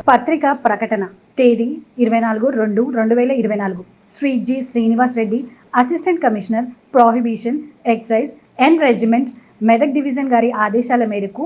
పత్రిక ప్రకటన తేదీ 24/2/2024 Shri G. Srinivas Reddy, assistant commissioner prohibition, excise and regiments, Medak division గారి ఆదేశాల మేరకు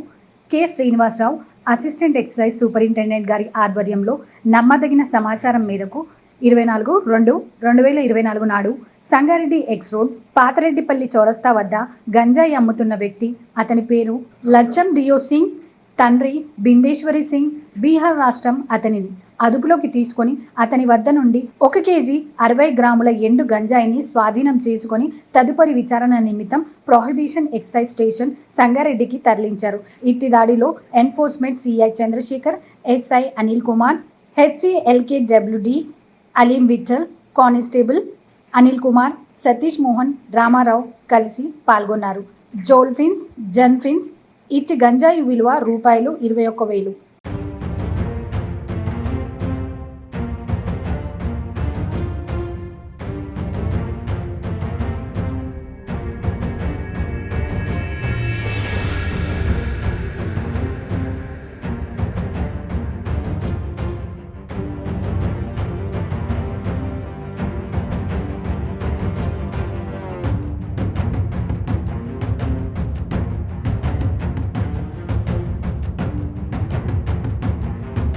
K. Srinivasarao, assistant excise superintendent గారి ఆధ్వర్యంలో నమ్మదగిన సమాచారం మేరకు 24/2/2024 నాడు సంగారెడ్డి ఎక్స్ రోడ్, పాతరెడ్డిపల్లి చౌరస్తా వద్ద గంజాయి అమ్ముతున్న వ్యక్తి, అతని పేరు లచ్చం డియో సింగ్, తండ్రి బిందేశ్వరి సింగ్, బీహార్ రాష్ట్రం, అతనిని అదుపులోకి తీసుకొని అతని వద్ద నుండి 1 కేజీ 60 గ్రాముల ఎండు గంజాయిని స్వాధీనం చేసుకొని తదుపరి విచారణ నిమిత్తం ప్రొహిబిషన్ ఎక్సైజ్ స్టేషన్ సంగారెడ్డికి తరలించారు. ఇట్టి దాడిలో enforcement CI Chandrashekar, SI Anil Kumar, హెచ్సిఎల్కేడబ్ల్యూడి అలీం విఠల్, కానిస్టేబుల్ అనిల్ కుమార్, సతీష్ మోహన్, రామారావు కలిసి పాల్గొన్నారు. జోల్ఫిన్స్, జన్ఫిన్స్ ఇట్టి గంజాయి విలువ రూపాయలు 21,000.